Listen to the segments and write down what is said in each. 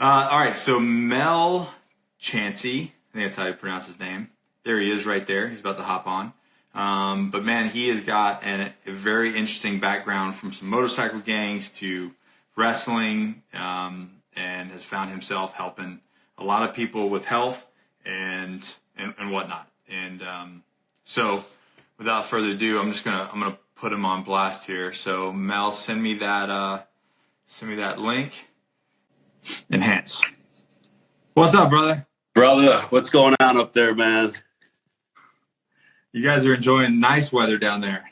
All right, so Mel Chancey, I think that's how you pronounce his name. There he is right there. He's about to hop on. But man, he has got a very interesting background from some motorcycle gangs to wrestling, and has found himself helping a lot of people with health and whatnot. And so without further ado, I'm gonna put him on blast here. So Mel, send me that link. Enhance. What's up, brother? Brother, what's going on up there, man? You guys are enjoying nice weather down there.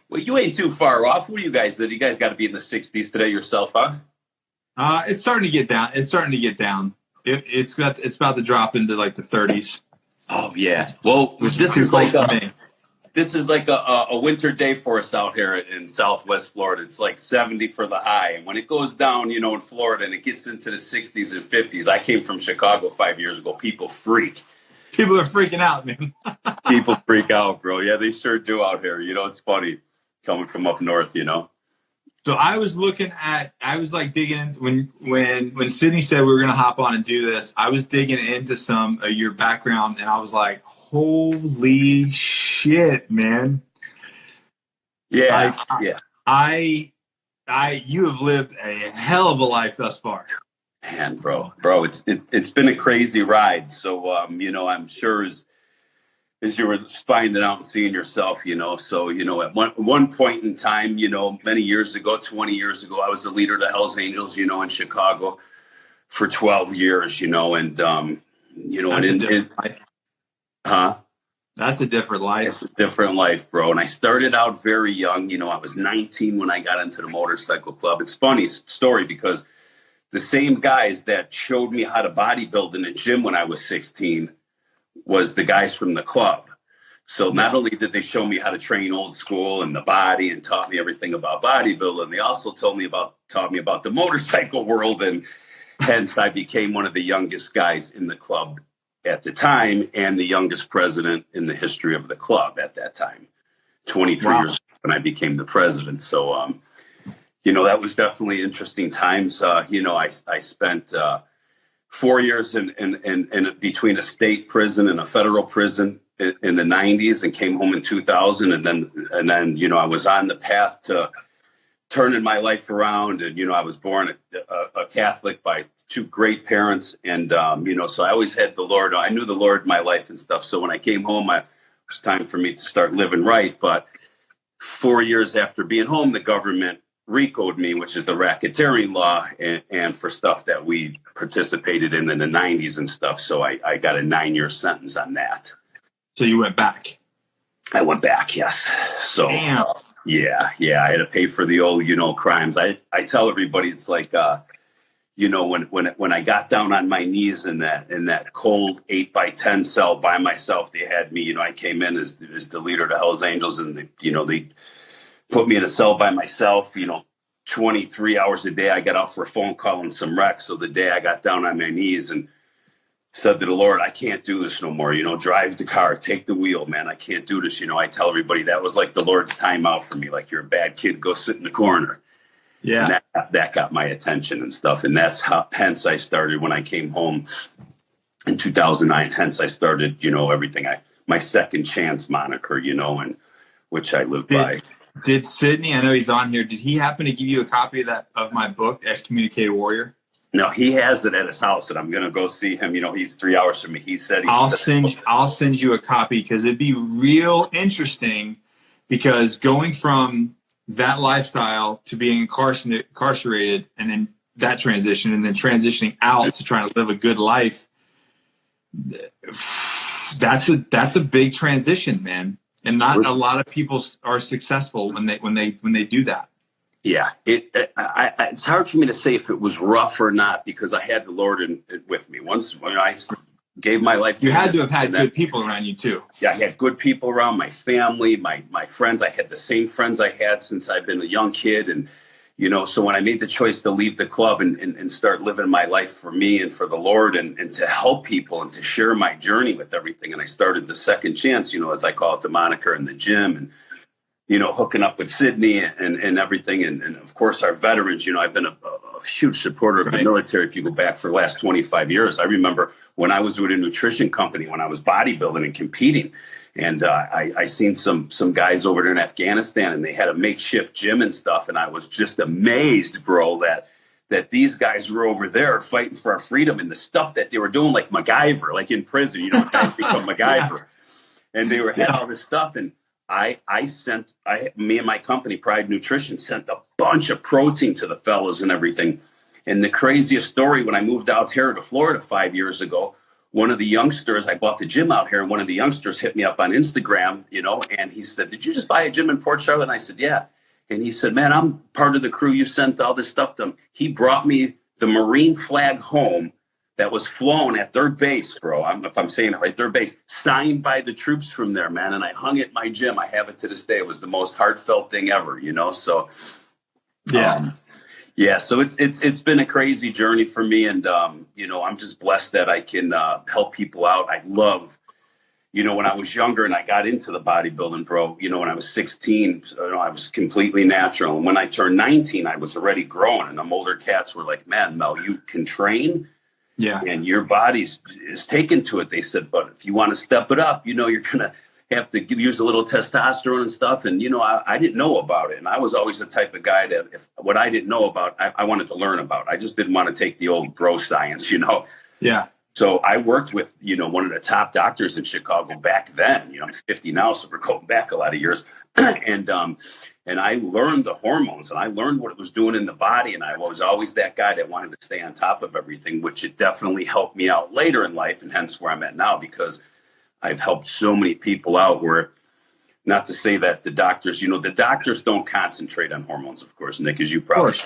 Well, you ain't too far off. What are you guys? You guys got to be in the 60s today yourself, huh? It's starting to get down. It's It's about to drop into like the 30s. Oh yeah. Well, this is like a winter day for us out here in Southwest Florida. It's like 70 for the high, and when it goes down, in Florida, and it gets into the 60s and 50s. I came from Chicago 5 years ago. People freak. People are freaking out, man. People freak out, bro. Yeah, they sure do out here. It's funny coming from up north. So I was like digging into when Sidney said we were going to hop on and do this. I was digging into some of your background, and I was like, holy shit, man. Yeah. You have lived a hell of a life thus far. Man, bro, it's been a crazy ride. So, I'm sure as you were finding out and seeing yourself, so, at one point in time, many years ago, 20 years ago, I was the leader of the Hells Angels, in Chicago for 12 years, and, That's a different life. It's a different life, bro. And I started out very young. I was 19 when I got into the motorcycle club. It's a funny story because the same guys that showed me how to bodybuild in the gym when I was 16 was the guys from the club. So not only did they show me how to train old school and the body and taught me everything about bodybuilding, they also taught me about the motorcycle world. And hence I became one of the youngest guys in the club at the time and the youngest president in the history of the club at that time, 23 years when I became the president. So, that was definitely interesting times. I spent 4 years in between a state prison and a federal prison in the 90s and came home in 2000. And then, I was on the path to turning my life around. And, I was born a Catholic by two great parents. And, so I always had the Lord. I knew the Lord in my life and stuff. So when I came home, it was time for me to start living right. But 4 years after being home, the government RICO'd me, which is the racketeering law, and for stuff that we participated in the 90s and stuff. So I got a 9-year sentence on that. So you went back? I went back, yes. So damn. Yeah. I had to pay for the old, crimes. I tell everybody it's like, when I got down on my knees in that cold 8x10 cell by myself, they had me, I came in as the leader of the Hells Angels, and they put me in a cell by myself, 23 hours a day. I got out for a phone call and some wrecks. So the day I got down on my knees and said to the Lord, I can't do this no more. Drive the car, take the wheel, man. I can't do this. I tell everybody that was like the Lord's time out for me. Like, you're a bad kid, go sit in the corner. Yeah. And that got my attention and stuff. And that's hence I started when I came home in 2009. Hence I started, everything. My second chance moniker, and which I live by. Did Sidney, I know he's on here, did he happen to give you a copy of my book, Excommunicated Warrior? No, he has it at his house, and I'm going to go see him. He's 3 hours from me. He said I'll send you a copy, because it'd be real interesting, because going from that lifestyle to being incarcerated, and then that transition, and then transitioning out to trying to live a good life, that's a big transition, man. And not a lot of people are successful when they do that. Yeah, it's hard for me to say if it was rough or not, because I had the Lord with me. Once when I gave my life, you had to have had good people around you too. Yeah, I had good people around, my family, my friends. I had the same friends I had since I've been a young kid, and so when I made the choice to leave the club and start living my life for me and for the Lord and to help people and to share my journey with everything, and I started the second chance, as I call it, the moniker, in the gym, and hooking up with Sidney and everything. And of course, our veterans, I've been a huge supporter of the military. If you go back for the last 25 years, I remember when I was with a nutrition company, when I was bodybuilding and competing, and I seen some guys over there in Afghanistan, and they had a makeshift gym and stuff. And I was just amazed, bro, that these guys were over there fighting for our freedom, and the stuff that they were doing, like MacGyver, like in prison, guys become MacGyver. And they had all this stuff. And me and my company, Pride Nutrition, sent a bunch of protein to the fellas and everything. And the craziest story, when I moved out here to Florida 5 years ago, one of the youngsters, I bought the gym out here, and one of the youngsters hit me up on Instagram, and he said, "Did you just buy a gym in Port Charlotte?" And I said, "Yeah." And he said, "Man, I'm part of the crew. You sent all this stuff to him." He brought me the Marine flag home that was flown at third base, bro. If I'm saying it right, third base, signed by the troops from there, man. And I hung it in my gym. I have it to this day. It was the most heartfelt thing ever, So, so it's been a crazy journey for me. And, I'm just blessed that I can help people out. I love, when I was younger and I got into the bodybuilding, bro, when I was 16, I was completely natural. And when I turned 19, I was already growing. And them older cats were like, "Man, Mel, you can train. Yeah. And your body is taken to it." They said, "But if you want to step it up, you're going to have to use a little testosterone and stuff." And, I didn't know about it. And I was always the type of guy that what I didn't know about, I wanted to learn about. I just didn't want to take the old bro science, Yeah. So I worked with, one of the top doctors in Chicago back then. I'm 50 now, so we're going back a lot of years. And I learned the hormones, and I learned what it was doing in the body. And I was always that guy that wanted to stay on top of everything, which it definitely helped me out later in life, and hence where I'm at now, because I've helped so many people out where, not to say that the doctors don't concentrate on hormones, of course, Nick, as you probably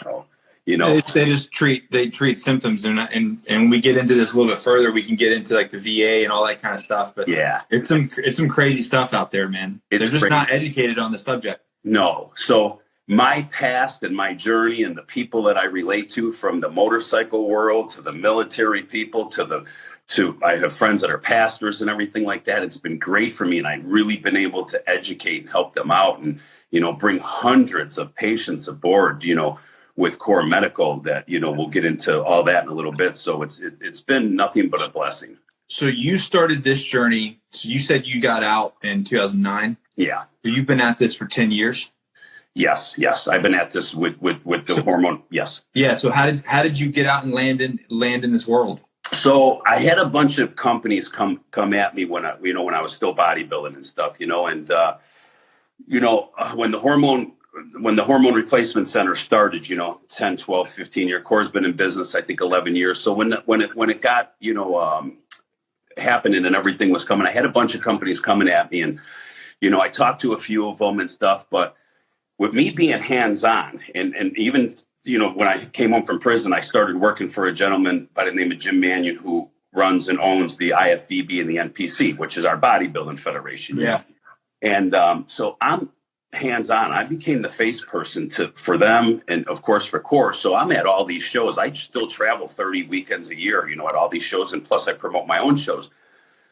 know. They just treat symptoms, and when we get into this a little bit further, we can get into like the VA and all that kind of stuff. But yeah, it's some crazy stuff out there, man. They're just not educated on the subject. No. So my past and my journey and the people that I relate to, from the motorcycle world to the military people to I have friends that are pastors and everything like that. It's been great for me, and I've really been able to educate and help them out, and bring hundreds of patients aboard, with Core Medical, that we'll get into all that in a little bit. So it's been nothing but a blessing. So you started this journey. So you said you got out in 2009. Yeah. So you've been at this for 10 years. Yes. I've been at this with the hormone. Yes. Yeah. So how did you get out and land in this world? So I had a bunch of companies come at me when I was still bodybuilding and stuff, and when the Hormone Replacement Center started, 10, 12, 15 year Core's been in business, I think 11 years. So when it got, happening and everything was coming, I had a bunch of companies coming at me, and, I talked to a few of them and stuff, but with me being hands-on and even, when I came home from prison, I started working for a gentleman by the name of Jim Mannion, who runs and owns the IFBB and the NPC, which is our bodybuilding federation. Yeah. And so I'm hands-on. I became the face person for them, and of course for Core. So I'm at all these shows. I still travel 30 weekends a year, at all these shows, and plus I promote my own shows.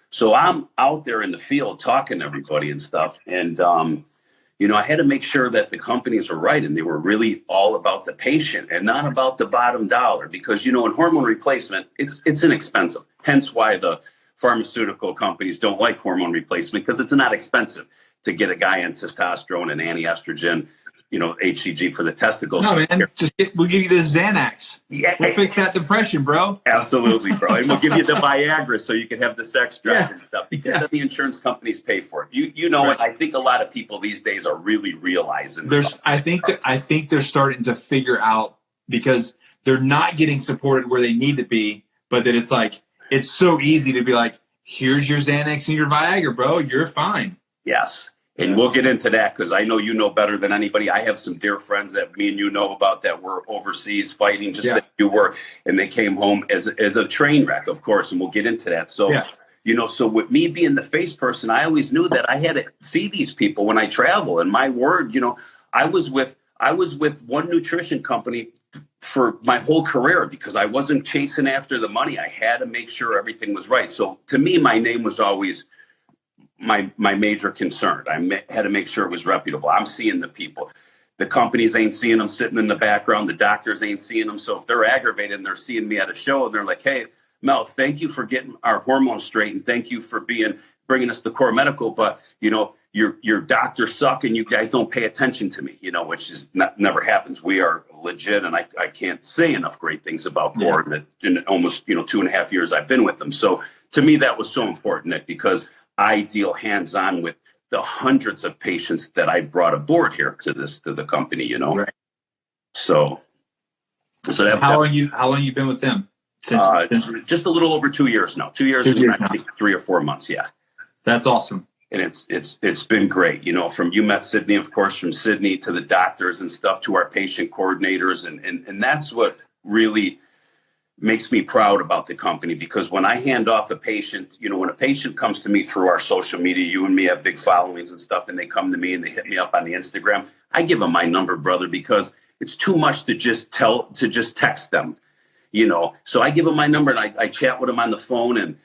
So I'm out there in the field talking to everybody and stuff. And I had to make sure that the companies were right, and they were really all about the patient and not about the bottom dollar, because in hormone replacement, it's inexpensive. Hence why the pharmaceutical companies don't like hormone replacement, because it's not expensive to get a guy on testosterone and anti-estrogen, HCG for the testicles. No, man, we'll give you the Xanax. Yeah, we'll fix that depression, bro. Absolutely, bro. And we'll give you the Viagra so you can have the sex drive and stuff, because the insurance companies pay for it. You know what? I think a lot of people these days are really realizing. I think they're starting to figure out, because they're not getting supported where they need to be, but that it's so easy to be like, here's your Xanax and your Viagra, bro. You're fine. Yes. And we'll get into that, because I know you know better than anybody. I have some dear friends that me and you know about that were overseas fighting just like you were, and they came home as a train wreck, of course, and we'll get into that. So, so with me being the face person, I always knew that I had to see these people when I travel. And my word, I was with one nutrition company for my whole career, because I wasn't chasing after the money. I had to make sure everything was right. So to me, my name was always my major concern. Had to make sure it was reputable. I'm seeing the people. The companies ain't seeing them sitting in the background. The doctors ain't seeing them. So if they're aggravated and they're seeing me at a show and they're like, hey, Mel, thank you for getting our hormones straight. And thank you for bringing us the core medical. But, your doctors suck and you guys don't pay attention to me, which is never happens. We are legit. And I can't say enough great things about core in almost, 2.5 years I've been with them. So to me, that was so important because I deal hands-on with the hundreds of patients that I brought aboard here to the company, Right. So that, how long you been with them? Since just a little over 2 years now. 2 years and I think 3 or 4 months. Yeah. That's awesome. And it's been great. From you met Sidney, of course, from Sidney to the doctors and stuff to our patient coordinators. And that's what really makes me proud about the company, because when I hand off a patient, when a patient comes to me through our social media, you and me have big followings and stuff, and they come to me and they hit me up on the Instagram, I give them my number, brother, because it's too much to just text them, So I give them my number and I chat with them on the phone, and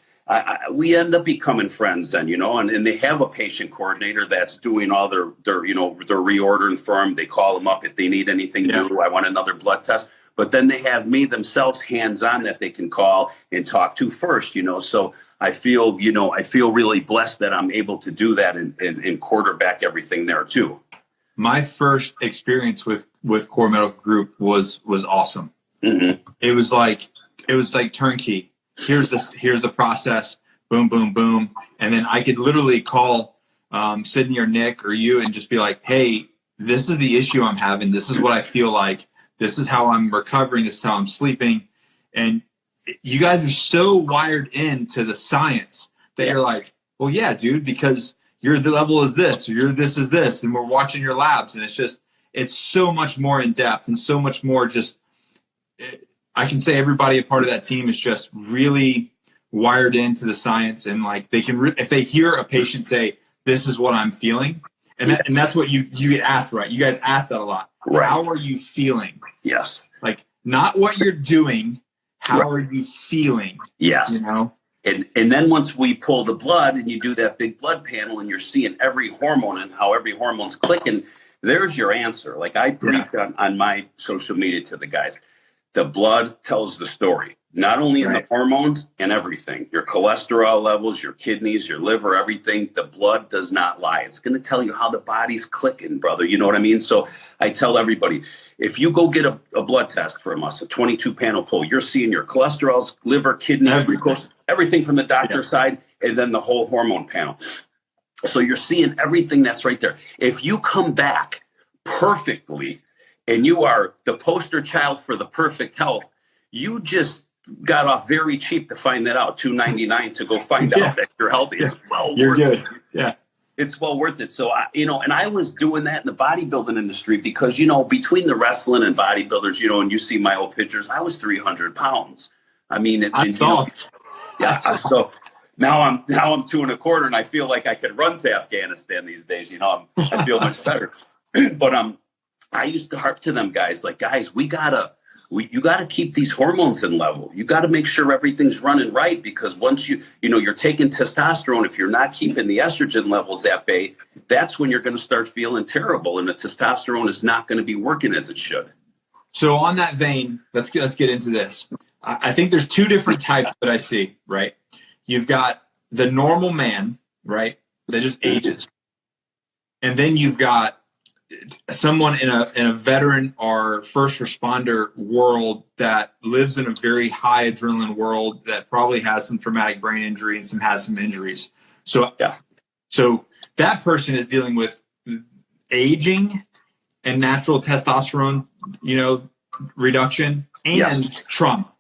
we end up becoming friends then, and they have a patient coordinator that's doing all their reordering for them. They call them up if they need anything new. I want another blood test. But then they have me themselves hands-on that they can call and talk to first, So I feel really blessed that I'm able to do that and quarterback everything there too. My first experience with Core Medical Group was awesome. Mm-hmm. It was like turnkey. Here's the process. Boom, boom, boom. And then I could literally call Sidney or Nick or you and just be like, hey, this is the issue I'm having. This is what I feel like. This is how I'm recovering. This is how I'm sleeping. And you guys are so wired into the science that you're like, well, yeah, dude, because your level is this, or your this is this, and we're watching your labs. And it's so much more in depth and so much more just, I can say everybody a part of that team is just really wired into the science. And like they can, if they hear a patient say, this is what I'm feeling, and that's what you get asked, right? You guys ask that a lot. Right. How are you feeling? Yes. Like not what you're doing. How are you feeling? Yes. And then once we pull the blood and you do that big blood panel and you're seeing every hormone and how every hormone's clicking, there's your answer. Like I preach on my social media to the guys. The blood tells the story, not only in the hormones and everything, your cholesterol levels, your kidneys, your liver, everything. The blood does not lie. It's going to tell you how the body's clicking, brother. You know what I mean? So I tell everybody, if you go get a blood test from us, a 22 panel pull, you're seeing your cholesterols, liver, kidney, everything from the doctor's side, and then the whole hormone panel. So you're seeing everything that's right there. If you come back perfectly and you are the poster child for the perfect health, you just got off very cheap to find that out. $2.99 to go find out that you're healthy. It's you're good. Yeah. It's well worth it. So, and I was doing that in the bodybuilding industry because, between the wrestling and bodybuilders, and you see my old pictures, I was 300 pounds. I mean, I saw. So now I'm 2.25 and I feel like I could run to Afghanistan these days. I feel much better. But I used to harp to them guys, like, guys, you gotta keep these hormones in level. You gotta make sure everything's running right, because once you're taking testosterone, if you're not keeping the estrogen levels at bay, that's when you're going to start feeling terrible, and the testosterone is not going to be working as it should. So on that vein, let's get into this. I think there's two different types that I see, right? You've got the normal man, right, that just ages, and then you've got someone in a veteran or first responder world that lives in a very high adrenaline world that probably has some traumatic brain injury and has some injuries. So that person is dealing with aging and natural testosterone, reduction and trauma,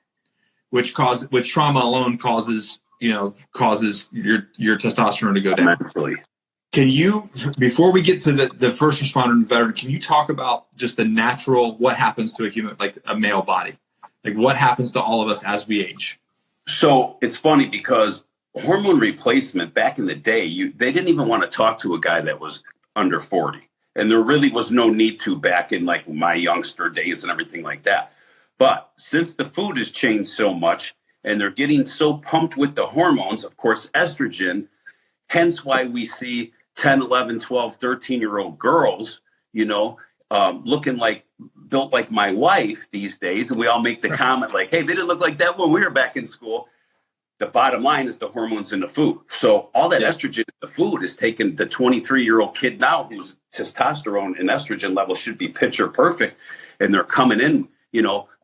which trauma alone causes your testosterone to go down. Immensely. Can you, before we get to the first responder and veteran, can you talk about just the natural, what happens to a human, like a male body? Like what happens to all of us as we age? So it's funny because hormone replacement back in the day, they didn't even want to talk to a guy that was under 40. And there really was no need to back in like my youngster days and everything like that. But since the food has changed so much and they're getting so pumped with the hormones, of course, estrogen, Hence why we see 10, 11, 12, 13-year-old girls, looking built like my wife these days. And we all make the comment like, hey, they didn't look like that when we were back in school. The bottom line is the hormones in the food. So all that estrogen in the food is taking the 23-year-old kid now whose testosterone and estrogen level should be picture perfect. And they're coming in,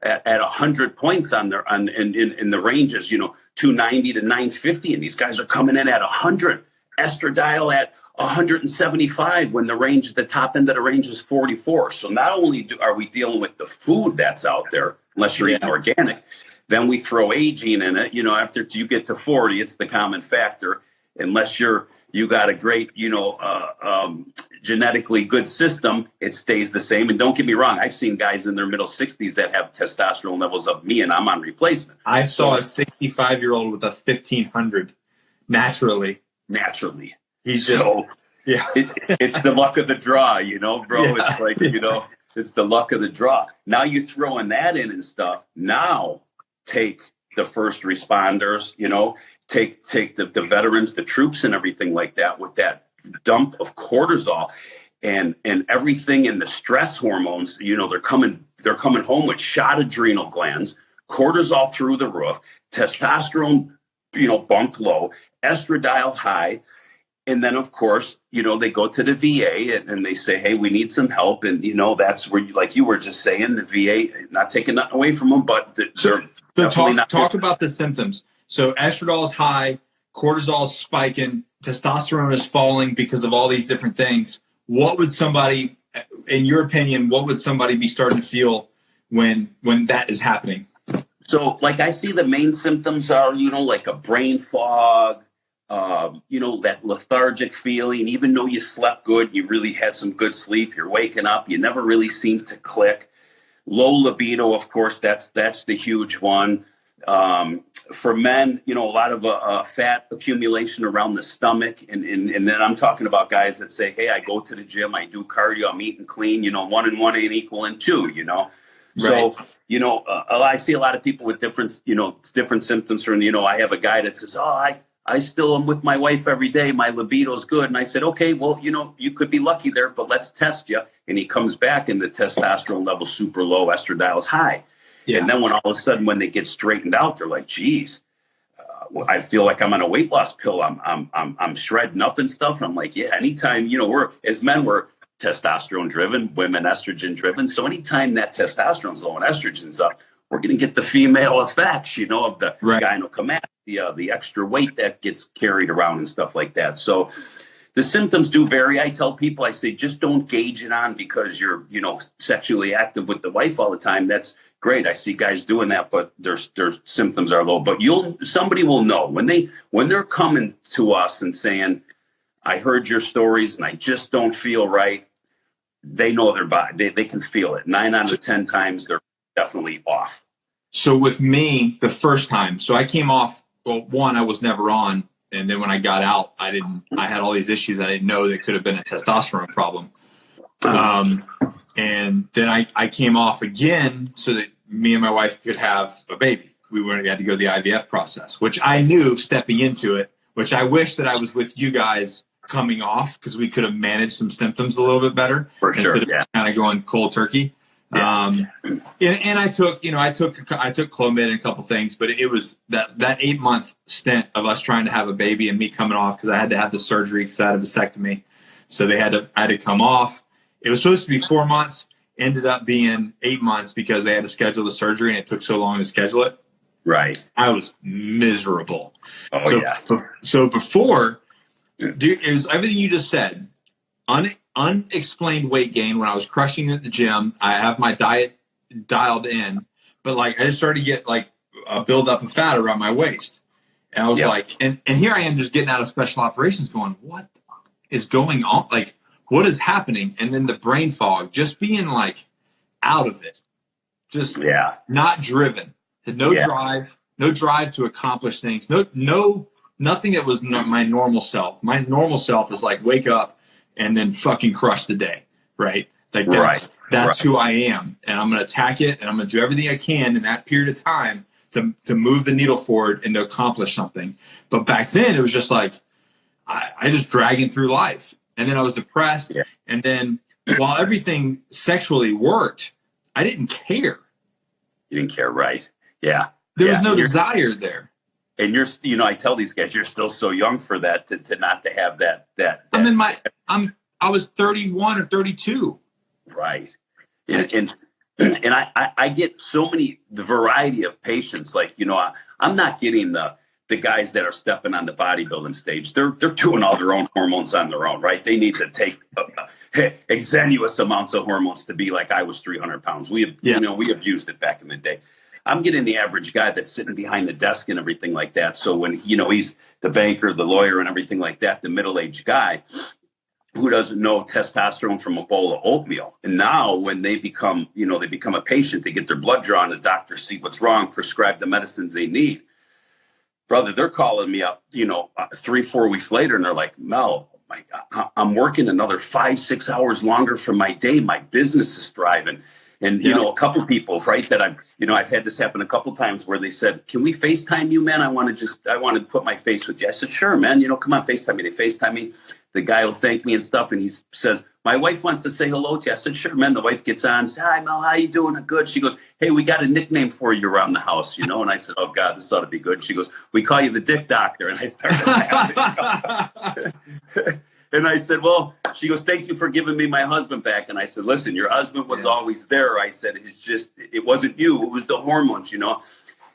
at 100 points in the ranges, 290 to 950. And these guys are coming in at 100. Estradiol at 175 when the top end of the range is 44. So not only are we dealing with the food that's out there, unless you're eating organic, then we throw aging in it. After you get to 40, it's the common factor. Unless you got a great, genetically good system, it stays the same. And don't get me wrong, I've seen guys in their middle 60s that have testosterone levels of me, and I'm on replacement. I saw a 65-year-old with a 1500 naturally. He's just it's the luck of the draw, bro. Yeah. It's like, it's the luck of the draw. Now you throwing that in and stuff. Now take the first responders, take the veterans, the troops and everything like that with that dump of cortisol and everything in the stress hormones, they're coming home with shot adrenal glands, cortisol through the roof, testosterone, bumped low, estradiol high. And then, of course, they go to the VA and they say, hey, we need some help. And, that's where, like you were just saying, the VA, not taking nothing away from them, but talk about the symptoms. So estradiol is high, cortisol is spiking, testosterone is falling because of all these different things. What would somebody, in your opinion, be starting to feel when that is happening? So, I see the main symptoms are, like a brain fog, that lethargic feeling. Even though you slept good, you really had some good sleep, you're waking up, you never really seem to click. Low libido, of course, that's the huge one. For men, a lot of fat accumulation around the stomach. And then I'm talking about guys that say, hey, I go to the gym, I do cardio, I'm eating clean, 1 and 1 ain't equaling 2, Right. So, I see a lot of people with different symptoms from, I have a guy that says, I still am with my wife every day. My libido's good. And I said, okay, well, you could be lucky there, but let's test you. And he comes back and the testosterone level's super low, estradiol's high. Yeah. And then when all of a sudden, when they get straightened out, they're like, geez, I feel like I'm on a weight loss pill. I'm shredding up and stuff. And I'm like, yeah, anytime, we're testosterone driven, women estrogen driven. So anytime that testosterone's low and estrogen's up, we're going to get the female effects, of the gynecomastia, the extra weight that gets carried around and stuff like that. So the symptoms do vary. I tell people, I say, just don't gauge it on because you're, sexually active with the wife all the time. That's great. I see guys doing that, but their symptoms are low. But somebody will know when they're coming to us and saying, I heard your stories and I just don't feel right. They know their body. They can feel it. 9 out of 10 times they're definitely off. So with me, the first time, so I came off, well, one, I was never on. And then when I got out, I had all these issues I didn't know that could have been a testosterone problem. And then I came off again so that me and my wife could have a baby. We had to go the IVF process, which I knew stepping into it, which I wish that I was with you guys coming off because we could have managed some symptoms a little bit better. For sure, instead of kind of going cold turkey. Yeah. And I took Clomid and a couple things, but it was that 8-month stint of us trying to have a baby and me coming off because I had to have the surgery because I had a vasectomy. So I had to come off. It was supposed to be 4 months, ended up being 8 months because they had to schedule the surgery and it took so long to schedule it. Right. I was miserable. Oh, So before, dude, it was everything you just said. Unexplained weight gain when I was crushing at the gym. I have my diet dialed in, but I just started to get a buildup of fat around my waist. And I was and here I am just getting out of special operations going, what is going on? What is happening? And then the brain fog, just being out of it, just not driven, had no drive to accomplish things. Nothing that was my normal self. My normal self is wake up and then fucking crush the day, right? That's who I am. And I'm going to attack it and I'm going to do everything I can in that period of time to move the needle forward and to accomplish something. But back then it was just I just dragging through life. And then I was depressed. Yeah. And then while everything sexually worked, I didn't care. You didn't care, right? Yeah. There was no desire there. And you're, you know, I tell these guys, you're still so young for that to not to have that. I was 31 or 32. Right. And I get so the variety of patients. Like, you know, I'm not getting the guys that are stepping on the bodybuilding stage. They're doing all their own hormones on their own, right? They need to take exiguous amounts of hormones to be like I was 300 pounds. We abused it back in the day. I'm getting the average guy that's sitting behind the desk and everything like that. So when, you know, he's the banker, the lawyer and everything like that, the middle-aged guy who doesn't know testosterone from a bowl of oatmeal. And now when they become a patient, they get their blood drawn, the doctors see what's wrong, prescribe the medicines they need. Brother, they're calling me up, 3-4 weeks later, and they're like, Mel, my God, I'm working another 5-6 hours longer from my day. My business is thriving. And, you know, a couple of people, right, that I've had this happen a couple of times where they said, can we FaceTime you, man? I want to put my face with you. I said, sure, man, come on, FaceTime me. They FaceTime me. The guy will thank me and stuff. And he says, my wife wants to say hello to you. I said, sure, man. The wife gets on, says, hi, Mel, how you doing? Good. She goes, hey, we got a nickname for you around the house, And I said, oh, God, this ought to be good. She goes, we call you the Dick Doctor. And I started laughing. And I said, well, she goes, thank you for giving me my husband back. And I said, listen, your husband was always there. I said, it wasn't you. It was the hormones,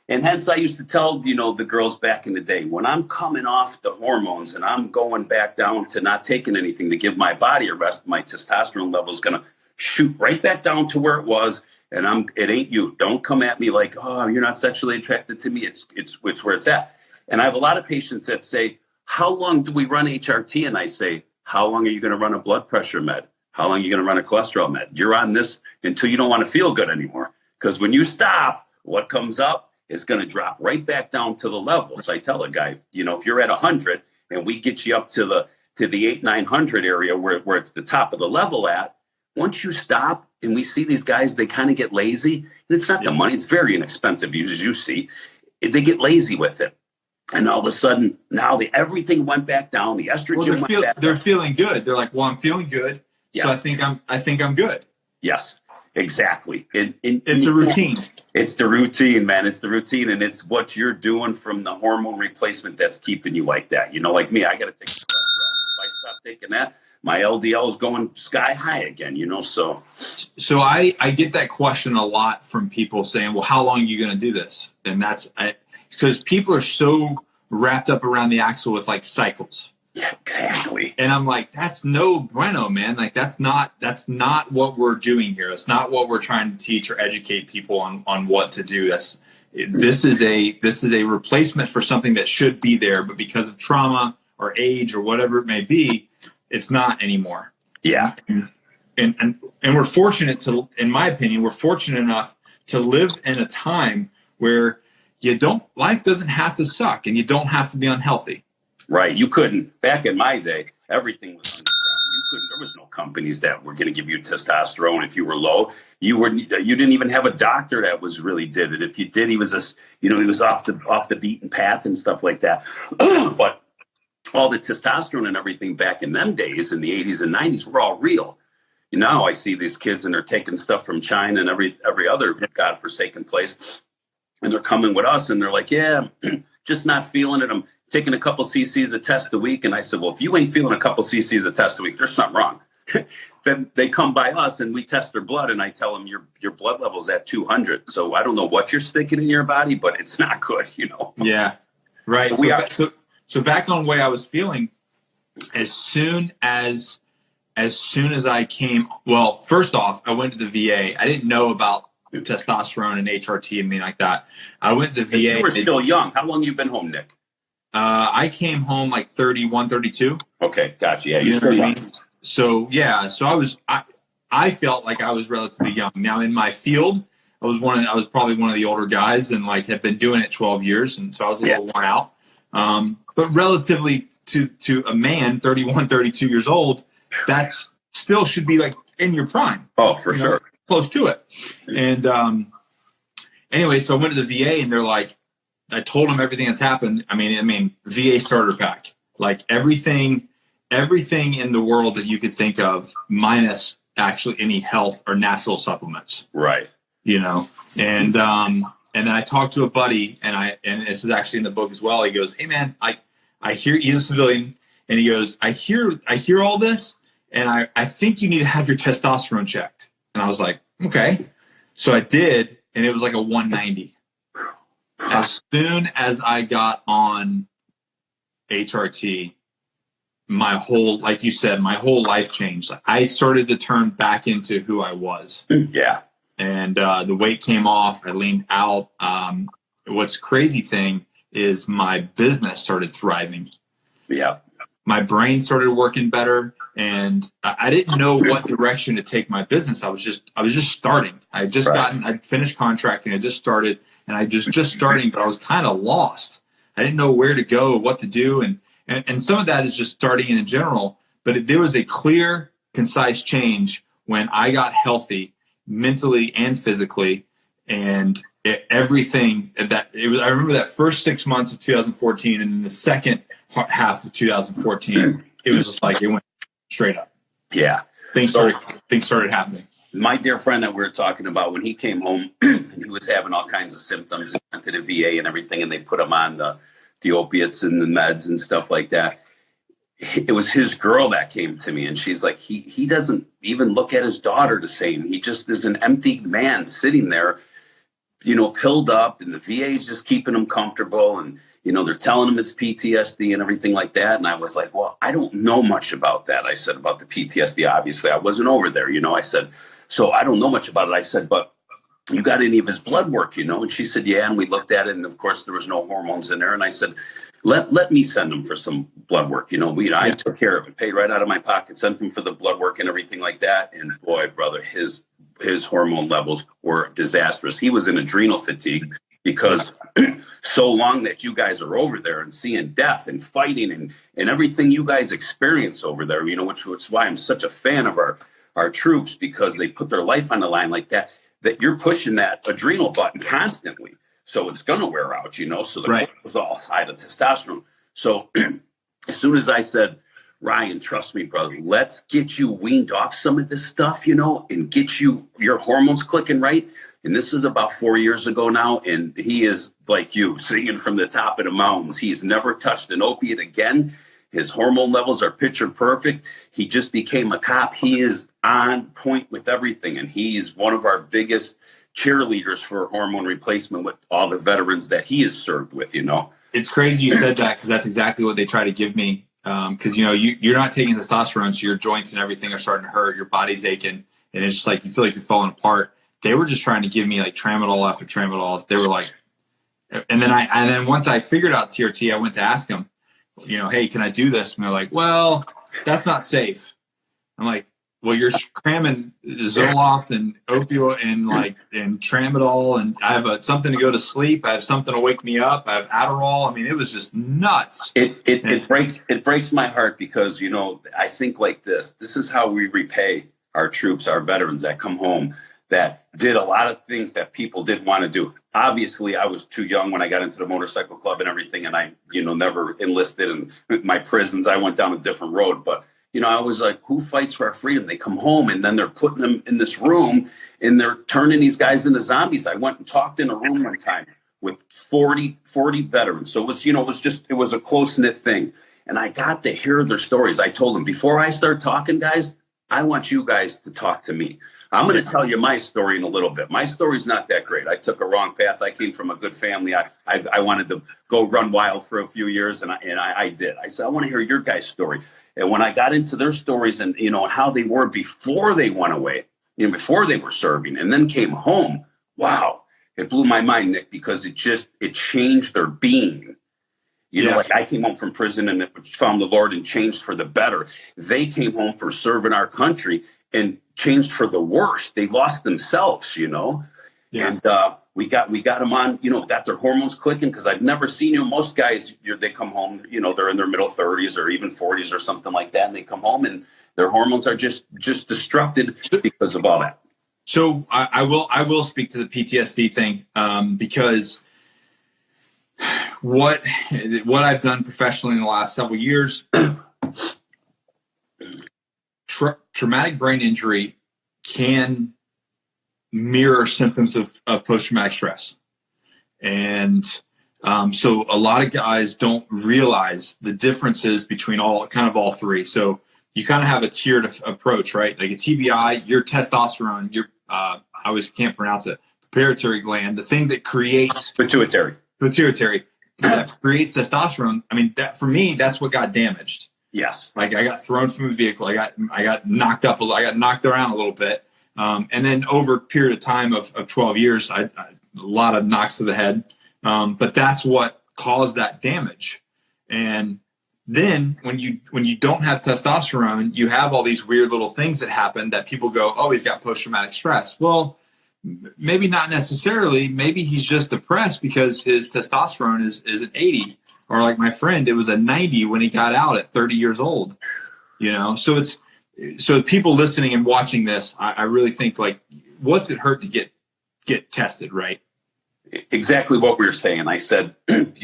And hence I used to tell, the girls back in the day, when I'm coming off the hormones and I'm going back down to not taking anything to give my body a rest, my testosterone level is going to shoot right back down to where it was. And it ain't you. Don't come at me like, oh, you're not sexually attracted to me. It's where it's at. And I have a lot of patients that say, how long do we run HRT? And I say, how long are you going to run a blood pressure med? How long are you going to run a cholesterol med? You're on this until you don't want to feel good anymore. Because when you stop, what comes up is going to drop right back down to the level. So I tell a guy, if you're at 100 and we get you up to the 800-900 area where it's the top of the level at, once you stop and we see these guys, they kind of get lazy. And it's not the money. It's very inexpensive, as you see. They get lazy with it. And all of a sudden, now everything went back down. The estrogen went back they're down. Feeling good. They're like, well, I'm feeling good. Yes. So I think I'm good. Yes, exactly. It's a routine. It's the routine, man. It's the routine. And it's what you're doing from the hormone replacement that's keeping you like that. Like me, I got to take the cholesterol. If I stop taking that, my LDL is going sky high again, So I get that question a lot from people saying, well, how long are you going to do this? And that's because people are so wrapped up around the axle with like cycles. Yeah, exactly. And I'm like, that's no bueno, man. Like that's not what we're doing here. That's not what we're trying to teach or educate people on what to do. This is a replacement for something that should be there, but because of trauma or age or whatever it may be, it's not anymore. Yeah. And we're fortunate in my opinion, we're fortunate enough to live in a time where life doesn't have to suck and you don't have to be unhealthy. Right. You couldn't, back in my day, everything was underground. There was no companies that were going to give you testosterone if you were low. You didn't even have a doctor that really did it. If you did, he was he was off the beaten path and stuff like that. But all the testosterone and everything back in them days in the 80s and 90s were all real. Now I see these kids and they're taking stuff from China and every other godforsaken place. And they're coming with us and they're like, yeah, just not feeling it. I'm taking a couple cc's a test a week. And I said, well, if you ain't feeling a couple cc's a test a week, there's something wrong. Then they come by us and we test their blood. And I tell them your blood level's at 200. So I don't know what you're sticking in your body, but it's not good, Yeah, right. So back on the way I was feeling, as soon as I came, well, first off, I went to the VA. I didn't know about testosterone and HRT and anything like that. I went to the VA. You were still young. How long you been home, Nick? I came home like 31, 32. Okay, gotcha. Yeah, you're still young. So yeah, I felt like I was relatively young. Now in my field, I was probably one of the older guys and like had been doing it 12 years, and so I was a little worn out. But relatively to a man, 31, 32 years old, that's still should be like in your prime. Oh, for sure. Close to it. And anyway, so I went to the VA and they're like, I told them everything that's happened. I mean, VA starter pack, like everything in the world that you could think of, minus actually any health or natural supplements. Right. You know, and then I talked to a buddy, and this is actually in the book as well. He goes, "Hey man, I hear," he's a civilian, and he goes, I hear all this, and I think you need to have your testosterone checked." And I was like, okay. So I did, and it was like a 190. As soon as I got on HRT, my whole, like you said, my whole life changed. I started to turn back into who I was. Yeah. And the weight came off. I leaned out. What's crazy thing is my business started thriving. Yeah. My brain started working better, and I didn't know what direction to take my business. I was just starting. I'd finished contracting. I just started, and I just starting, but I was kind of lost. I didn't know where to go, what to do, and some of that is just starting in general. But there was a clear, concise change when I got healthy, mentally and physically, and everything that it was. I remember that first 6 months of 2014, and then the second half of 2014, it was just like it went straight up. Yeah, things started happening. My dear friend that we were talking about, when he came home and he was having all kinds of symptoms, he went to the VA and everything, and they put him on the opiates and the meds and stuff like that. It was his girl that came to me, and she's like, he doesn't even look at his daughter the same. He just is an empty man sitting there, you know, pilled up, and the VA is just keeping him comfortable, and you know, they're telling him it's PTSD and everything like that. And I was like, well, I don't know much about that. I said, about the PTSD, obviously I wasn't over there, you know. I said, so I don't know much about it. I said, but you got any of his blood work, you know? And she said, yeah. And we looked at it, and of course there was no hormones in there. And I said, let me send him for some blood work. You know, I took care of it, paid right out of my pocket, sent him for the blood work and everything like that. And boy, brother, his hormone levels were disastrous. He was in adrenal fatigue because so long that you guys are over there and seeing death and fighting and everything you guys experience over there, you know, which is why I'm such a fan of our troops, because they put their life on the line like that you're pushing that adrenal button constantly. So it's going to wear out, you know, so the was all high to testosterone. So as soon as I said, Ryan, trust me, brother, let's get you weaned off some of this stuff, you know, and get your hormones clicking right. And this is about 4 years ago now. And he is like you, singing from the top of the mountains. He's never touched an opiate again. His hormone levels are picture perfect. He just became a cop. He is on point with everything. And he's one of our biggest cheerleaders for hormone replacement with all the veterans that he has served with, you know. It's crazy you said that, because that's exactly what they try to give me. Because, you know, you're not taking testosterone, so your joints and everything are starting to hurt. Your body's aching. And it's just like you feel like you're falling apart. They were just trying to give me like tramadol after tramadol. They were like, and then once I figured out TRT, I went to ask them, you know, hey, can I do this? And they're like, well, that's not safe. I'm like, well, you're cramming Zoloft and opioid and tramadol, and I have something to go to sleep. I have something to wake me up. I have Adderall. I mean, it was just nuts. It breaks my heart, because, you know, I think like this is how we repay our troops, our veterans that come home, that did a lot of things that people didn't want to do. Obviously, I was too young when I got into the motorcycle club and everything, and I, you know, never enlisted in my prisons. I went down a different road. But, you know, I was like, who fights for our freedom? They come home, and then they're putting them in this room, and they're turning these guys into zombies. I went and talked in a room one time with 40 veterans. So it was, you know, it was a close-knit thing. And I got to hear their stories. I told them, before I start talking, guys, I want you guys to talk to me. I'm going to tell you my story in a little bit. My story's not that great. I took a wrong path. I came from a good family. I wanted to go run wild for a few years, and I did. I said, I want to hear your guys' story. And when I got into their stories and, you know, how they were before they went away, you know, before they were serving and then came home, wow, it blew my mind, Nick, because it changed their being. You know, like I came home from prison and found the Lord and changed for the better. They came home for serving our country and changed for the worse. They lost themselves, you know. Yeah. And we got them on, you know, got their hormones clicking, because I've never seen, you know, most guys, they come home, you know, they're in their middle 30s or even 40s or something like that, and they come home and their hormones are just destructed because of all that. So I will speak to the PTSD thing, because what I've done professionally in the last several years, traumatic brain injury can mirror symptoms of post-traumatic stress. And so a lot of guys don't realize the differences between all three. So you kind of have a tiered approach, right? Like a TBI, your testosterone, I always can't pronounce it, pituitary gland, the thing that creates pituitary that creates testosterone. I mean, that for me, that's what got damaged. Yes. Like I got thrown from a vehicle. I got knocked up. I got knocked around a little bit. And then over a period of time of 12 years, a lot of knocks to the head. But that's what caused that damage. And then when you don't have testosterone, you have all these weird little things that happen that people go, oh, he's got post-traumatic stress. Well, maybe not necessarily. Maybe he's just depressed because his testosterone is an 80. Or like my friend, it was a 90 when he got out at 30 years old. So people listening and watching this, I really think, like, what's it hurt to get tested, right? Exactly what we were saying. I said,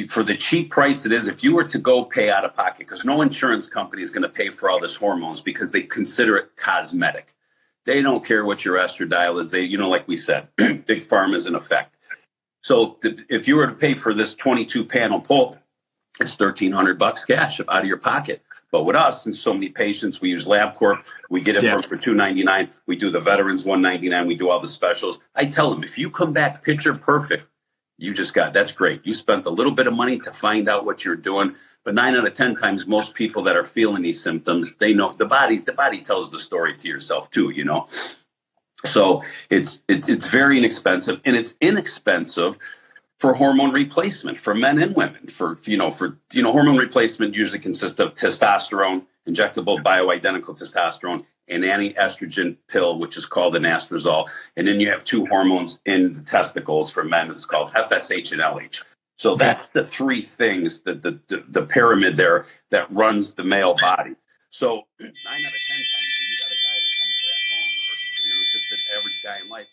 for the cheap price it is, if you were to go pay out of pocket, because no insurance company is going to pay for all this hormones because they consider it cosmetic. They don't care what your estradiol is. Like we said, big pharma's in effect. So if you were to pay for this 22 panel pull, it's $1,300 cash out of your pocket. But with us and so many patients, we use LabCorp. We get it for $299. We do the veterans $199. We do all the specials. I tell them, if you come back picture perfect, that's great. You spent a little bit of money to find out what you're doing. But 9 out of 10 times, most people that are feeling these symptoms, they know the body tells the story to yourself too, So it's very inexpensive, and it's inexpensive for hormone replacement for men and women. Hormone replacement usually consists of testosterone, injectable bioidentical testosterone, an anti-estrogen pill, which is called anastrozole. And then you have 2 hormones in the testicles for men. It's called FSH and LH. So that's the 3 things, the pyramid there that runs the male body. So 9 out of 10 times when you got a guy that comes back home, or just an average guy in life,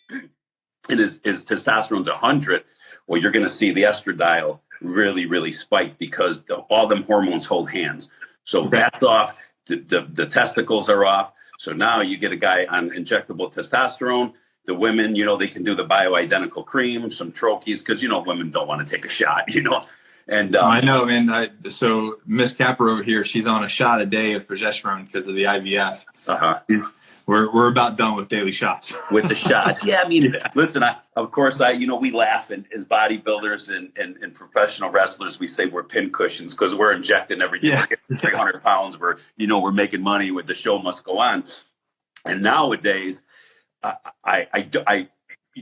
and his testosterone's 100, well, you're going to see the estradiol really, really spike because all them hormones hold hands. So that's off. The testicles are off. So now you get a guy on injectable testosterone. The women, they can do the bioidentical cream, some troches, because, women don't want to take a shot, And I know, man. So Miss Capper over here, she's on a shot a day of progesterone because of the IVF. We're about done with daily shots. With the shots. Yeah, I mean, listen, we laugh, and as bodybuilders and professional wrestlers, we say we're pin cushions because we're injecting every day. We're 300 pounds. We're making money with the show must go on. And nowadays, I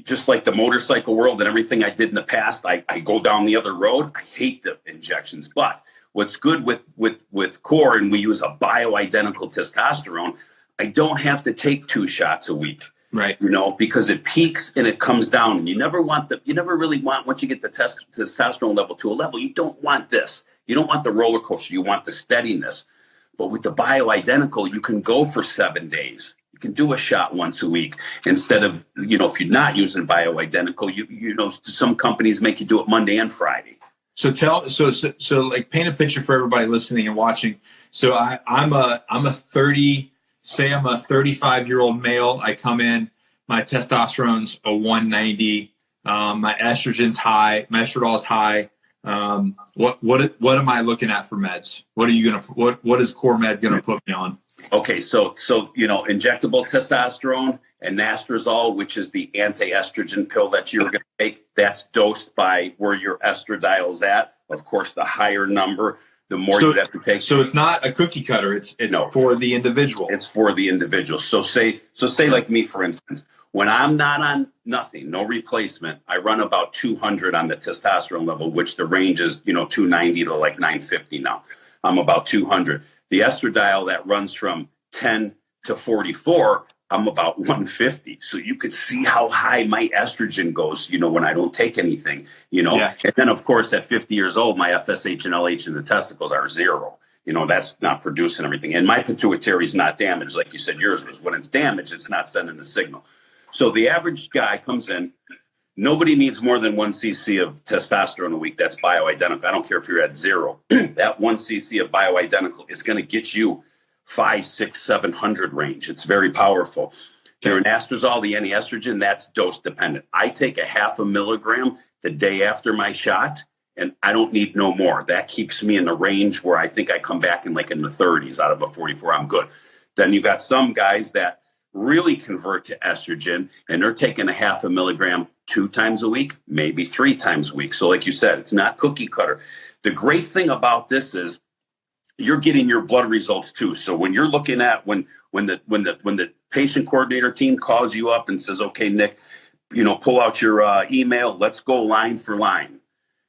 just like the motorcycle world and everything I did in the past, I go down the other road. I hate the injections. But what's good with core, and we use a bioidentical testosterone, I don't have to take 2 shots a week, right? Because it peaks and it comes down, and you never really want, once you get the testosterone level to a level, you don't want this. You don't want the roller coaster. You want the steadiness. But with the bioidentical, you can go for 7 days. You can do a shot once a week instead of, if you're not using bioidentical, some companies make you do it Monday and Friday. So like paint a picture for everybody listening and watching. So I'm a 35-year-old male. I come in, my testosterone's a 190. My estrogen's high. My estradiol is high. What am I looking at for meds? What is Core Med gonna put me on? Okay, so injectable testosterone and anastrozole, which is the anti-estrogen pill that you're going to take, that's dosed by where your estradiol's at. Of course, the higher number, the more you have to take. So it's not a cookie cutter. It's for the individual. It's for the individual. So say like me, for instance, when I'm not on nothing, no replacement, I run about 200 on the testosterone level, which the range is, 290 to like 950 now. I'm about 200. The estradiol that runs from 10 to 44, I'm about 150. So you could see how high my estrogen goes, when I don't take anything, And then, of course, at 50 years old, my FSH and LH in the testicles are 0. That's not producing everything. And my pituitary is not damaged. Like you said, yours was. When it's damaged, it's not sending a signal. So the average guy comes in, Nobody needs more than 1 cc of testosterone a week. That's bioidentical. I don't care if you're at 0. That 1 cc of bioidentical is going to get you 500, 600, 700 range. It's very powerful. Your anastrozole, the anti-estrogen, that's dose dependent. I take a 0.5 milligram the day after my shot, and I don't need no more. That keeps me in the range where I think I come back in like in the 30s out of a 44. I'm good. Then you got some guys that really convert to estrogen, and they're taking a 0.5 milligram 2 times a week, maybe 3 times a week. So like you said, it's not cookie cutter. The great thing about this is you're getting your blood results too. So when you're looking at when the patient coordinator team calls you up and says, okay, Nick, pull out your email, let's go line for line.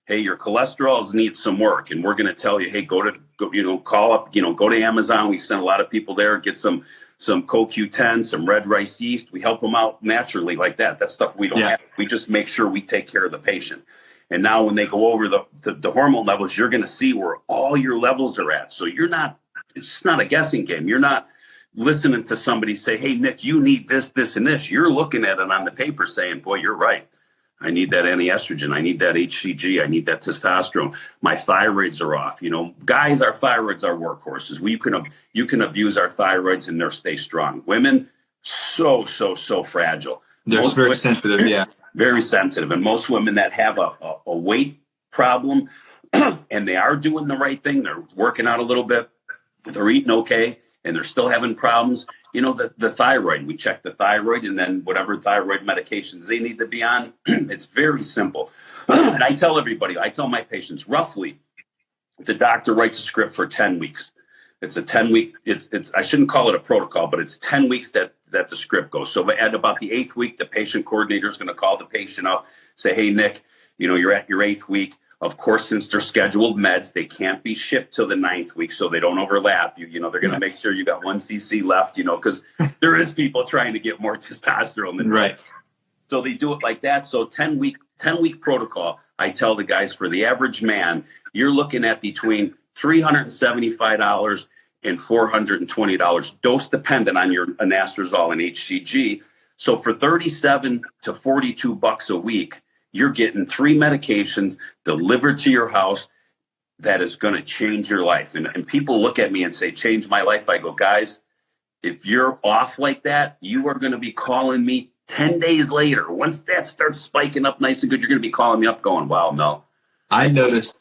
Hey, your cholesterols need some work, and we're going to tell you, hey, call up, go to Amazon. We send a lot of people there, get some CoQ10, some red rice yeast. We help them out naturally like that. That's stuff we don't have. We just make sure we take care of the patient. And now when they go over the hormone levels, you're going to see where all your levels are at. So it's not a guessing game. You're not listening to somebody say, hey, Nick, you need this, this, and this. You're looking at it on the paper saying, boy, you're right. I need that anti-estrogen. I need that HCG. I need that testosterone. My thyroids are off. Guys, our thyroids are workhorses. You can abuse our thyroids and they'll stay strong. Women, so fragile. They're very sensitive, yeah. Very sensitive. And most women that have a weight problem and they are doing the right thing, they're working out a little bit, they're eating okay, and they're still having problems, the thyroid, we check the thyroid, and then whatever thyroid medications they need to be on, it's very simple. And I tell my patients, roughly, the doctor writes a script for 10 weeks. It's a 10-week, I shouldn't call it a protocol, but it's 10 weeks that the script goes. So at about the 8th week, the patient coordinator is going to call the patient up, say, hey, Nick, you're at your 8th week. Of course, since they're scheduled meds, they can't be shipped till the 9th week, so they don't overlap. They're going to make sure you got 1 cc left, because there is people trying to get more testosterone than right. So they do it like that. So 10-week protocol. I tell the guys, for the average man, you're looking at between $375 and $420, dose dependent on your anastrozole and HCG. So for $37 to $42 a week, you're getting 3 medications delivered to your house that is going to change your life. And people look at me and say, change my life. I go, guys, if you're off like that, you are going to be calling me 10 days later. Once that starts spiking up nice and good, you're going to be calling me up going, wow, Mel. I noticed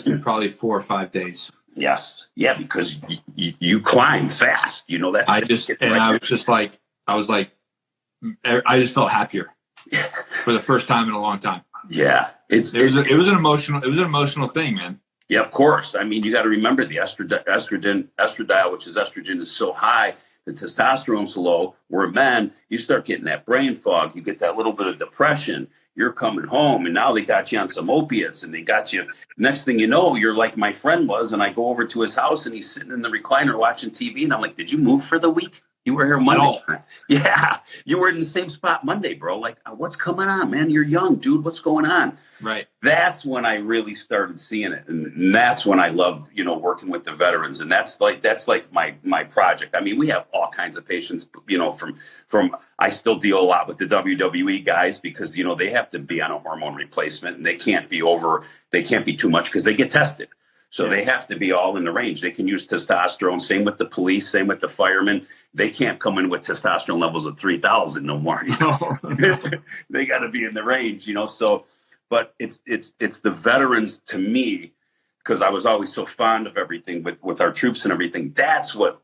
in probably 4 or 5 days. Yes. Yeah, because you climb fast. That. I just felt happier. For the first time in a long time. Yeah. It was an emotional thing, man. Yeah, of course. I mean, you got to remember the estradiol, which is estrogen, is so high, the testosterone's low. Where men, you start getting that brain fog, you get that little bit of depression, you're coming home, and now they got you on some opiates, and they got you, next thing you know, you're like my friend was, and I go over to his house, and he's sitting in the recliner watching TV, and I'm like, did you move for the week? You were here Monday. No. Yeah, you were in the same spot Monday, bro. Like, what's coming on, man? You're young, dude. What's going on? Right. That's when I really started seeing it, and that's when I loved, working with the veterans, and that's like my project. I mean, we have all kinds of patients, from I still deal a lot with the WWE guys because they have to be on a hormone replacement, and they can't be too much because they get tested. So they have to be all in the range. They can use testosterone. Same with the police. Same with the firemen. They can't come in with testosterone levels of 3,000 no more. They got to be in the range. So, but it's the veterans to me, because I was always so fond of everything with our troops and everything. That's what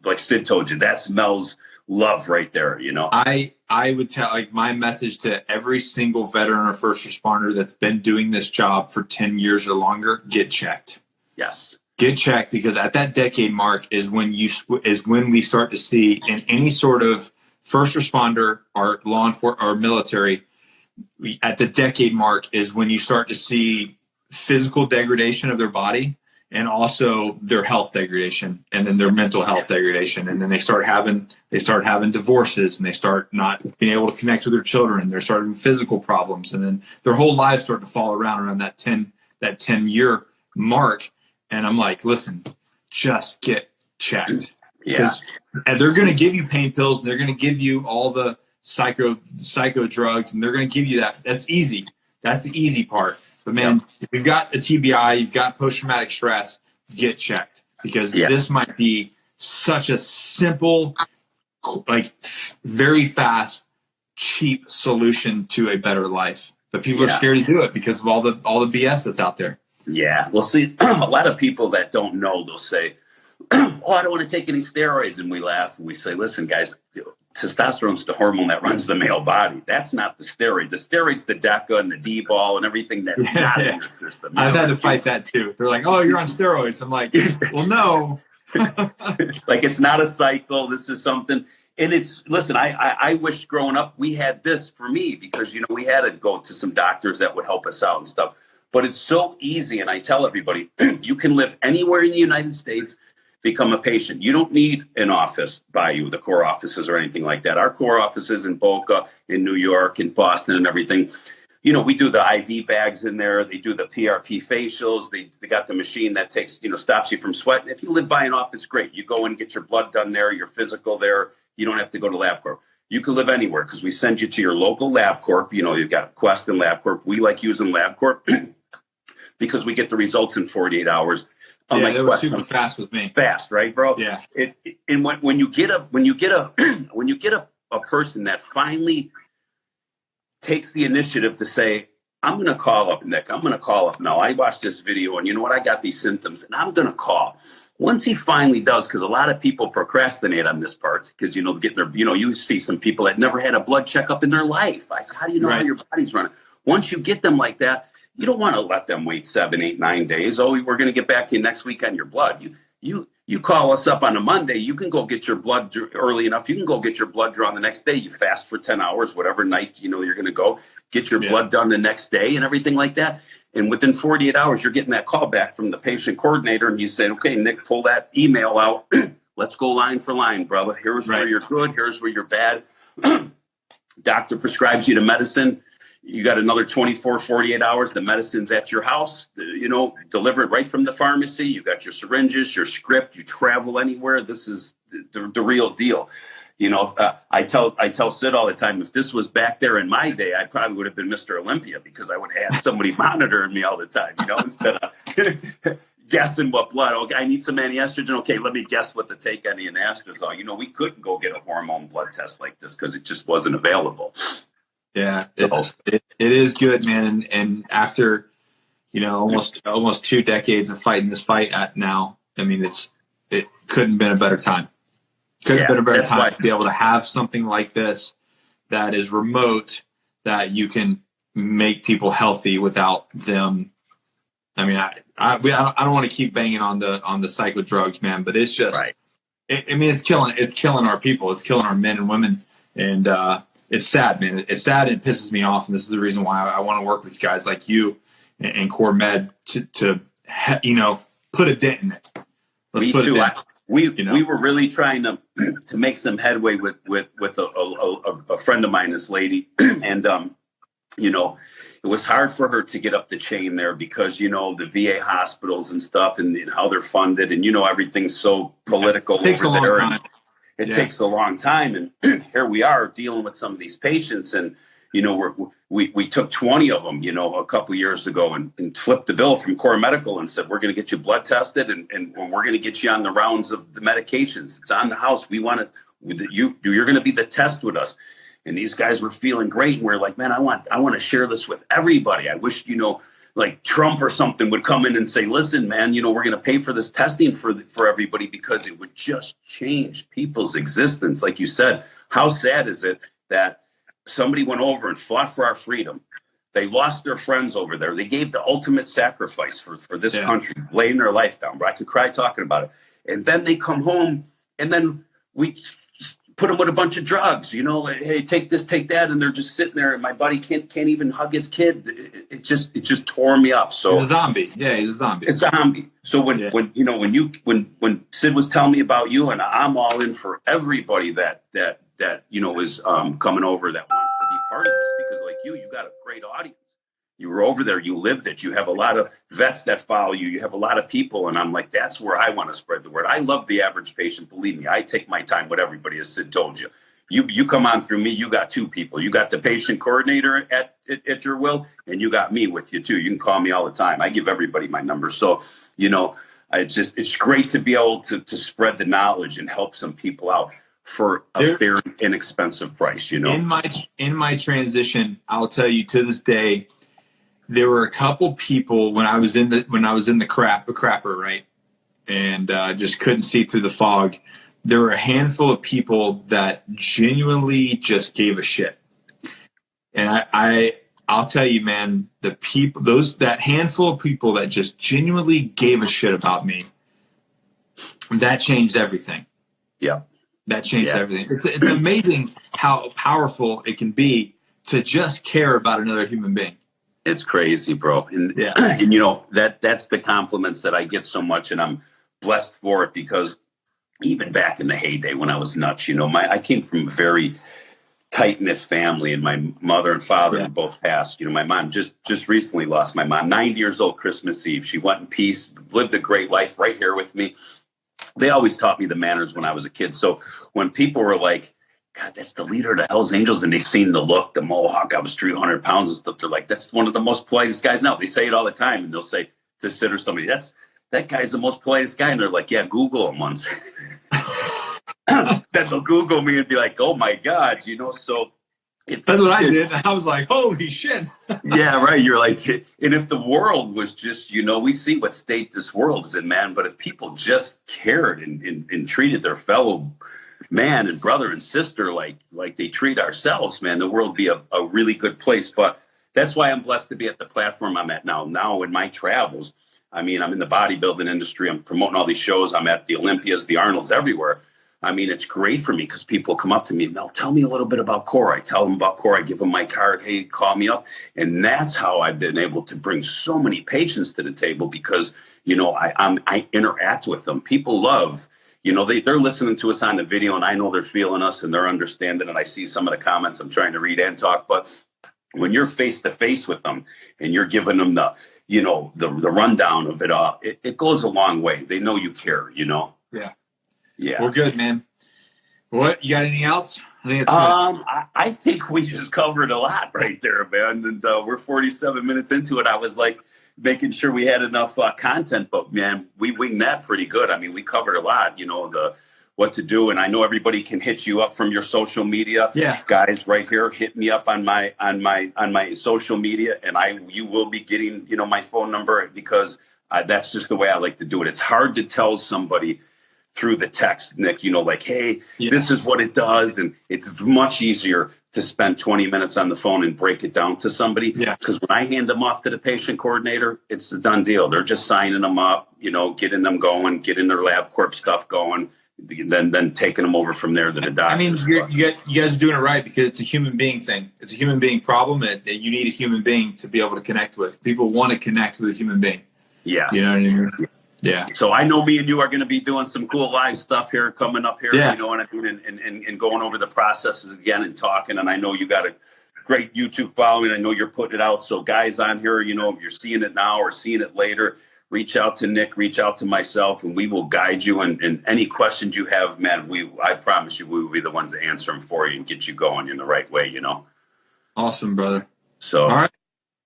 like Sid told you. That's Mel's love right there. I would tell, my message to every single veteran or first responder that's been doing this job for 10 years or longer, get checked. Yes. Get checked, because at that decade mark is when we start to see in any sort of first responder or law enforcement or military, at the decade mark is when you start to see physical degradation of their body, and also their health degradation, and then their mental health degradation. And then they start having divorces, and they start not being able to connect with their children. They're starting physical problems. And then their whole lives start to fall around that 10-year mark. And I'm like, listen, just get checked. Yeah. And they're going to give you pain pills, and they're going to give you all the psycho drugs, and they're going to give you that. That's easy. That's the easy part. But man, if you've got a TBI, you've got post-traumatic stress, get checked, because this might be such a simple, like very fast, cheap solution to a better life. But people are scared to do it because of all the BS that's out there. Yeah. Well, see, a lot of people that don't know, they'll say, oh, I don't want to take any steroids. And we laugh and we say, listen, guys, testosterone's the hormone that runs the male body. That's not the steroid. The steroid's the DECA and the D-ball and everything that's not in your system. I've had to fight that too. They're like, oh, you're on steroids. I'm like, well, no. Like, it's not a cycle. This is something. And it's, listen, I wish growing up we had this for me, because, you know, we had to go to some doctors that would help us out and stuff. But it's so easy. And I tell everybody, you can live anywhere in the United States, become a patient. You don't need an office by you, the core offices or anything like that. Our core offices in Boca, in New York, in Boston and everything. You know, we do the IV bags in there. They do the PRP facials. They got the machine that takes, you know, stops you from sweating. If you live by an office, great. You go and get your blood done there, your physical there. You don't have to go to LabCorp. You can live anywhere because we send you to your local LabCorp. You know, you've got Quest and LabCorp. We like using LabCorp because we get the results in 48 hours. Yeah, that was super fast with me. Fast, right, bro? Yeah. And when you get a person that finally takes the initiative to say, I'm going to call up Nick. I'm going to call up Mel. I watched this video, and you know what? I got these symptoms, and I'm going to call. Once he finally does, because a lot of people procrastinate on this part, because, you know, get their, you know, you see some people that never had a blood checkup in their life. I said, how do you know how your body's running? Once you get them like that, you don't want to let them wait 7, 8, 9 days. Oh, we're going to get back to you next week on your blood. You call us up on a Monday. You can go get your blood early enough. You can go get your blood drawn the next day. You fast for 10 hours, whatever night, you know, you're going to go get your blood done the next day and everything like that. And within 48 hours, you're getting that call back from the patient coordinator. And you say, okay, Nick, pull that email out. Let's go line for line, brother. Here's where you're good. Here's where you're bad. Doctor prescribes you the medicine. You got another 24, 48 hours. The medicine's at your house, you know, delivered right from the pharmacy. You got your syringes, your script. You travel anywhere. This is the real deal. You know, I tell Sid all the time, if this was back there in my day, I probably would have been Mr. Olympia, because I would have had somebody monitoring me all the time, you know, instead of guessing what blood. Okay, I need some anti-estrogen. Okay, let me guess what to take on the antiestrogens are. You know, we couldn't go get a hormone blood test like this because it just wasn't available. Yeah, it is good, man. And after, you know, almost 2 decades of fighting this fight now, I mean, it couldn't have been a better time. Couldn't have been a better time to be able to have something like this that is remote, that you can make people healthy without them. I mean, I don't want to keep banging on the psycho drugs, man, but it's just, I mean, it's killing our people. It's killing our men and women. And, it's sad, man. It's sad. And it pisses me off. And this is the reason why I want to work with guys like you and Core Med to you know, put a dent in it. Me too. We were really trying to make some headway with a friend of mine, this lady, and you know, it was hard for her to get up the chain there because, you know, the VA hospitals and stuff and how they're funded, and, you know, everything's so political over there. It takes a long time, and here we are dealing with some of these patients, and, you know, we took 20 of them, you know, a couple of years ago, and flipped the bill from Core Medical and said, we're going to get you blood tested, and we're going to get you on the rounds of the medications. It's on the house. We want to, you're going to be the test with us. And these guys were feeling great, and we're like, man, I want to share this with everybody. I wish, you know, like Trump or something would come in and say, listen, man, you know, we're going to pay for this testing for everybody, because it would just change people's existence. Like you said, how sad is it that somebody went over and fought for our freedom? They lost their friends over there. They gave the ultimate sacrifice for this country, laying their life down. But I could cry talking about it. And then they come home, and then we put them with a bunch of drugs, you know, like, hey, take this, take that. And they're just sitting there, and my buddy can't even hug his kid. It just tore me up. So he's a zombie. Yeah, he's a zombie. It's a zombie. So when you know, when Sid was telling me about you, and I'm all in for everybody that you know is coming over that wants to be part of this, because like you got a great audience. You were over there, you lived it. You have a lot of vets that follow you. You have a lot of people. And I'm like, that's where I want to spread the word. I love the average patient. Believe me, I take my time with everybody, as Sid told you. You come on through me, you got two people. You got the patient coordinator at your will, and you got me with you too. You can call me all the time. I give everybody my number. So, it's great to be able to spread the knowledge and help some people out for a very inexpensive price, In my transition, I'll tell you, to this day, there were a couple people when I was in the crapper, right? And just couldn't see through the fog. There were a handful of people that genuinely just gave a shit. And I'll tell you, man, that handful of people that just genuinely gave a shit about me, that changed everything. Yeah. That changed everything. It's amazing how powerful it can be to just care about another human being. It's crazy, bro. And that's the compliments that I get so much, and I'm blessed for it, because even back in the heyday when I was nuts, I came from a very tight-knit family, and my mother and father were both passed. My mom just recently lost my mom, 90 years old, Christmas Eve. She went in peace, lived a great life right here with me. They always taught me the manners when I was a kid. So when people were like, God, that's the leader of the Hells Angels, and they seen the look, the mohawk, I was 300 pounds and stuff, they're like, that's one of the most politest guys now. They say it all the time, and they'll say to Sid or somebody, that guy's the most politest guy. And they're like, yeah, Google him once. Then they'll Google me and be like, oh my God, so. That's what I did. I was like, holy shit. Yeah, right. You're like, and if the world was just, we see what state this world is in, man. But if people just cared and treated their fellow man and brother and sister like they treat ourselves, man, the world would be a really good place. But that's why I'm blessed to be at the platform I'm at now. Now in my travels, I'm in the bodybuilding industry. I'm promoting all these shows. I'm at the Olympias, the Arnolds, everywhere. It's great for me because people come up to me, Mel, tell me a little bit about core. I tell them about core. I give them my card. Hey, call me up. And that's how I've been able to bring so many patients to the table, because, I interact with them. People love, they're listening to us on the video, and I know they're feeling us and they're understanding. And I see some of the comments I'm trying to read and talk. But when you're face to face with them and you're giving them the rundown of it all, it goes a long way. They know you care, Yeah. Yeah. We're good, man. What, you got anything else? I think it's I think we just covered a lot right there, man. And we're 47 minutes into it. I was like making sure we had enough content, but man, we winged that pretty good. We covered a lot, the what to do. And I know everybody can hit you up from your social media. Yeah. Guys, right here, hit me up on my social media, and you will be getting, my phone number, because that's just the way I like to do it. It's hard to tell somebody through the text, Nick, like, hey, this is what it does. And it's much easier to spend 20 minutes on the phone and break it down to somebody. Yeah. Because when I hand them off to the patient coordinator, it's a done deal. They're just signing them up, getting them going, getting their LabCorp stuff going, then taking them over from there to the doctor. You guys are doing it right, because it's a human being thing. It's a human being problem that you need a human being to be able to connect with. People want to connect with a human being. Yes. You know what I mean? Yeah. So I know me and you are going to be doing some cool live stuff here coming up here, Yeah. you know what I mean, and going over the processes again and talking. And I know you got a great YouTube following. I know you're putting it out. So guys on here, if you're seeing it now or seeing it later, reach out to Nick, reach out to myself, and we will guide you. And any questions you have, man, I promise you, we will be the ones to answer them for you and get you going in the right way, Awesome, brother. So, all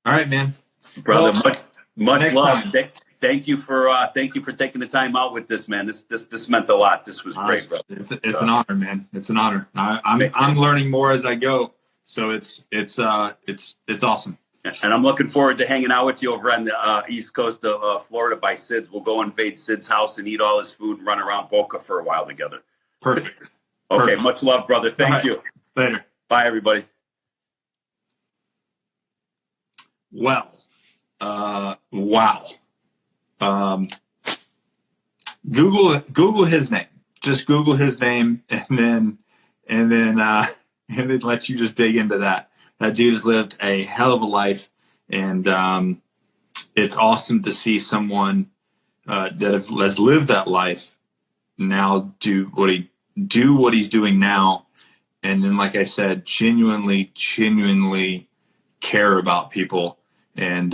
right, man. Brother, Well, much love. Thank you for taking the time out with this, man. This meant a lot. This was great, bro. It's an honor, man. It's an honor. I'm learning more as I go, so it's awesome. And I'm looking forward to hanging out with you over on the east coast of Florida by Sid's. We'll go invade Sid's house and eat all his food and run around Boca for a while together. Perfect. Okay, Perfect. Much love, brother. Thank you. Later. Bye, everybody. Well, wow. Google his name. Just Google his name, and then let you just dig into that. That dude has lived a hell of a life, and it's awesome to see someone that has lived that life now do what he's doing now, and then, like I said, genuinely care about people. And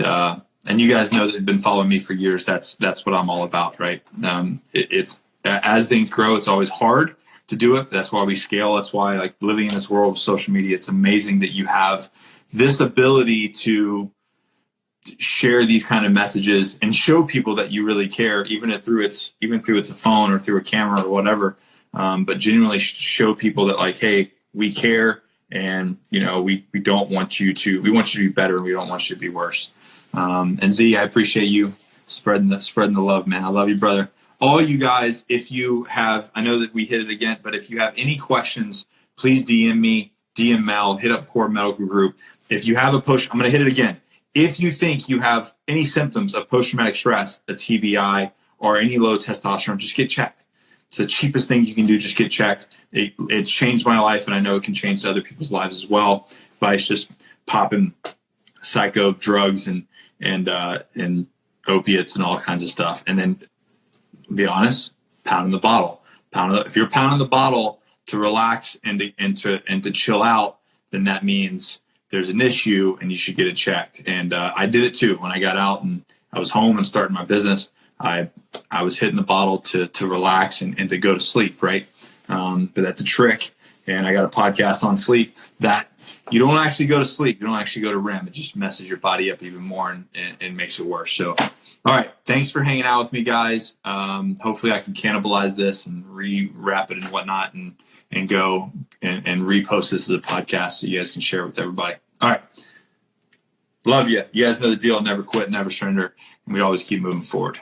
you guys know that have been following me for years. That's what I'm all about, right? It's as things grow, it's always hard to do it. That's why we scale. That's why, like, living in this world of social media, it's amazing that you have this ability to share these kind of messages and show people that you really care, even through it's a phone or through a camera or whatever. But genuinely show people that, like, hey, we care, and we don't want you to. We want you to be better, and we don't want you to be worse. And Z, I appreciate you spreading the love, man. I love you, brother. All you guys, if you have, I know that we hit it again, but if you have any questions, please DM me, DM Mel, hit up Core Medical Group. If you have I'm going to hit it again. If you think you have any symptoms of post-traumatic stress, a TBI, or any low testosterone, just get checked. It's the cheapest thing you can do. Just get checked. It's changed my life, and I know it can change other people's lives as well by just popping psycho drugs and opiates and all kinds of stuff. And then, be honest, pounding the bottle. If you're pounding the bottle to relax and to chill out, then that means there's an issue and you should get it checked. And I did it too. When I got out and I was home and starting my business, I was hitting the bottle to relax and to go to sleep, right? But that's a trick. And I got a podcast on sleep that you don't actually go to sleep. You don't actually go to REM. It just messes your body up even more and makes it worse. So, all right. Thanks for hanging out with me, guys. Hopefully I can cannibalize this and re-wrap it and whatnot and go and repost this as a podcast so you guys can share it with everybody. All right. Love you. You guys know the deal. Never quit, never surrender. And we always keep moving forward.